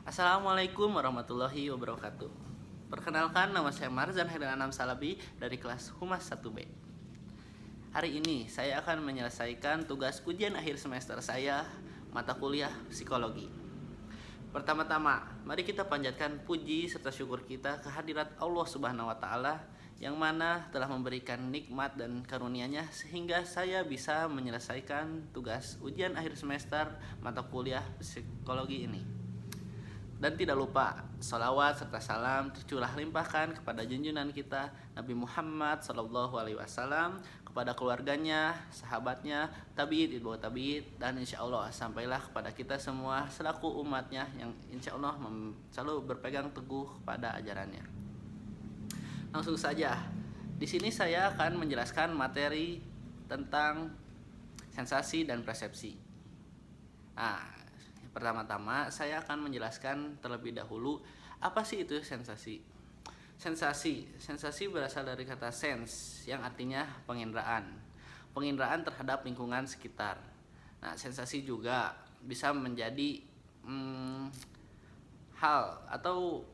Assalamualaikum warahmatullahi wabarakatuh. Perkenalkan, nama saya Marzan Haidan Anam Salabi dari kelas Humas 1B. Hari ini saya akan menyelesaikan tugas ujian akhir semester saya, mata kuliah psikologi. Pertama-tama, mari kita panjatkan puji serta syukur kita kehadirat Allah Subhanahu wa taala yang mana telah memberikan nikmat dan karunia-Nya sehingga saya bisa menyelesaikan tugas ujian akhir semester mata kuliah psikologi ini. Dan tidak lupa, salawat serta salam tercurah limpahkan kepada junjungan kita Nabi Muhammad SAW, kepada keluarganya, sahabatnya, tabi'in, itba'ut tabi'in, dan insya Allah sampailah kepada kita semua selaku umatnya yang insya Allah selalu berpegang teguh pada ajarannya. Langsung saja, di sini saya akan menjelaskan materi tentang sensasi dan persepsi. Pertama-tama saya akan menjelaskan terlebih dahulu apa sih itu sensasi. Sensasi berasal dari kata sense yang artinya penginderaan terhadap lingkungan sekitar. Nah, sensasi juga bisa menjadi hal atau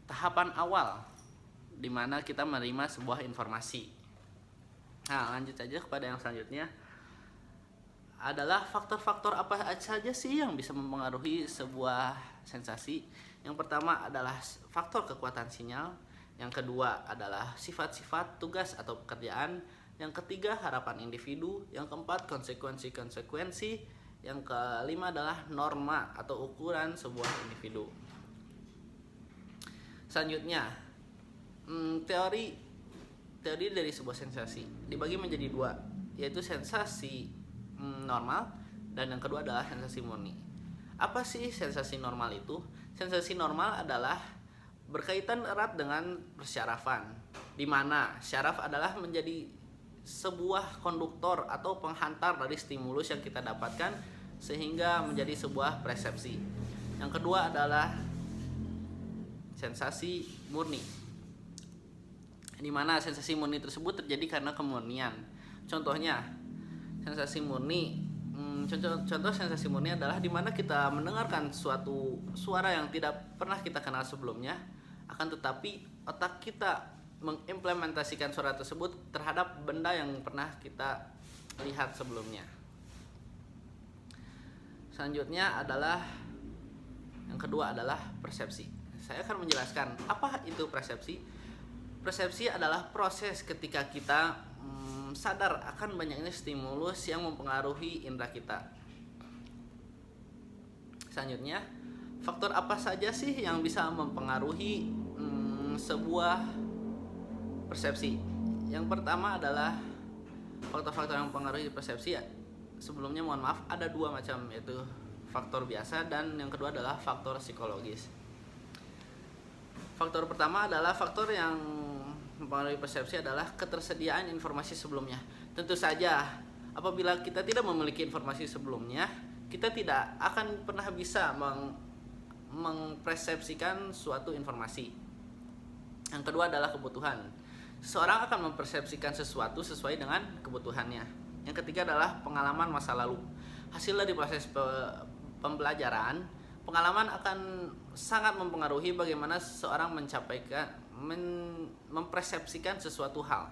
tahapan awal di mana kita menerima sebuah informasi. Nah, lanjut saja kepada yang selanjutnya. Adalah faktor-faktor apa saja sih yang bisa mempengaruhi sebuah sensasi. Yang pertama adalah faktor kekuatan sinyal, yang kedua adalah sifat-sifat tugas atau pekerjaan, yang ketiga harapan individu, yang keempat konsekuensi-konsekuensi, yang kelima adalah norma atau ukuran sebuah individu. Selanjutnya, teori dari sebuah sensasi dibagi menjadi dua, yaitu sensasi normal dan yang kedua adalah sensasi murni. Apa sih sensasi normal itu? Sensasi normal adalah berkaitan erat dengan persyarafan, di mana syaraf adalah menjadi sebuah konduktor atau penghantar dari stimulus yang kita dapatkan sehingga menjadi sebuah persepsi. Yang kedua adalah sensasi murni, di mana sensasi murni tersebut terjadi karena kemurnian. Contohnya, sensasi murni, contoh sensasi murni adalah di mana kita mendengarkan suatu suara yang tidak pernah kita kenal sebelumnya, akan tetapi otak kita mengimplementasikan suara tersebut terhadap benda yang pernah kita lihat sebelumnya. Selanjutnya adalah yang kedua adalah persepsi. Saya akan menjelaskan apa itu persepsi. Persepsi adalah proses ketika kita sadar akan banyaknya stimulus yang mempengaruhi indera kita. Selanjutnya, faktor apa saja sih yang bisa mempengaruhi sebuah persepsi? Yang pertama adalah faktor-faktor yang mempengaruhi persepsi. Sebelumnya mohon maaf, ada dua macam, yaitu faktor biasa dan yang kedua adalah faktor psikologis. Faktor pertama adalah faktor yang mempengaruhi persepsi adalah ketersediaan informasi sebelumnya. Tentu saja, apabila kita tidak memiliki informasi sebelumnya, kita tidak akan pernah bisa mempersepsikan suatu informasi. Yang kedua adalah kebutuhan. Seseorang akan mempersepsikan sesuatu sesuai dengan kebutuhannya. Yang ketiga adalah pengalaman masa lalu. Hasil dari proses pembelajaran, pengalaman akan sangat mempengaruhi bagaimana seseorang mempersepsikan sesuatu hal.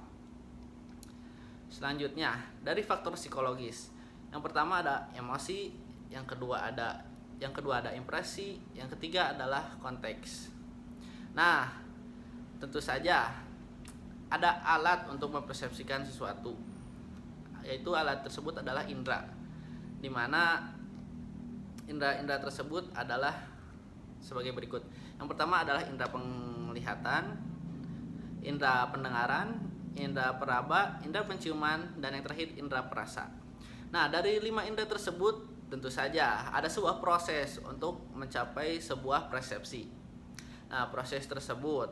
Selanjutnya, dari faktor psikologis. Yang pertama ada emosi, yang kedua ada impresi, yang ketiga adalah konteks. Nah, tentu saja ada alat untuk mempersepsikan sesuatu, yaitu alat tersebut adalah indera, di mana indera tersebut adalah sebagai berikut. Yang pertama adalah indera penglihatan, indera pendengaran, indera peraba, indera penciuman, dan yang terakhir indera perasa. Nah, dari 5 indera tersebut tentu saja ada sebuah proses untuk mencapai sebuah persepsi. Nah, proses tersebut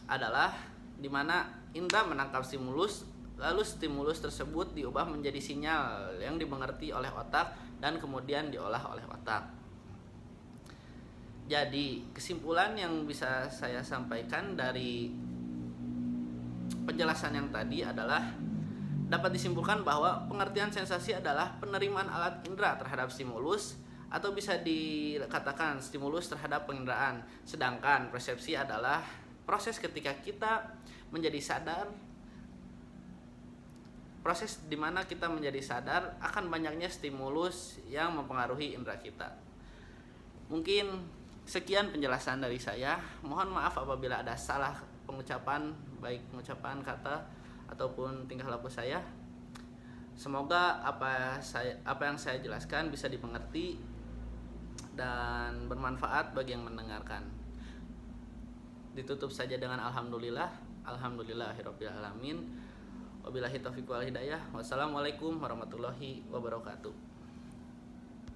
adalah di mana indera menangkap stimulus, lalu stimulus tersebut diubah menjadi sinyal yang dimengerti oleh otak dan kemudian diolah oleh otak. Jadi, kesimpulan yang bisa saya sampaikan dari penjelasan yang tadi adalah dapat disimpulkan bahwa pengertian sensasi adalah penerimaan alat indera terhadap stimulus, atau bisa dikatakan stimulus terhadap penginderaan. Sedangkan persepsi adalah proses ketika kita menjadi sadar, proses di mana kita menjadi sadar akan banyaknya stimulus yang mempengaruhi indera kita. Mungkin sekian penjelasan dari saya. Mohon maaf apabila ada salah pengucapan, baik pengucapan kata ataupun tingkah laku saya. Semoga apa yang saya jelaskan bisa dimengerti dan bermanfaat bagi yang mendengarkan. Ditutup saja dengan alhamdulillah, alhamdulillahirabbil alamin. Wabillahi taufiq wal hidayah. Wassalamualaikum warahmatullahi wabarakatuh.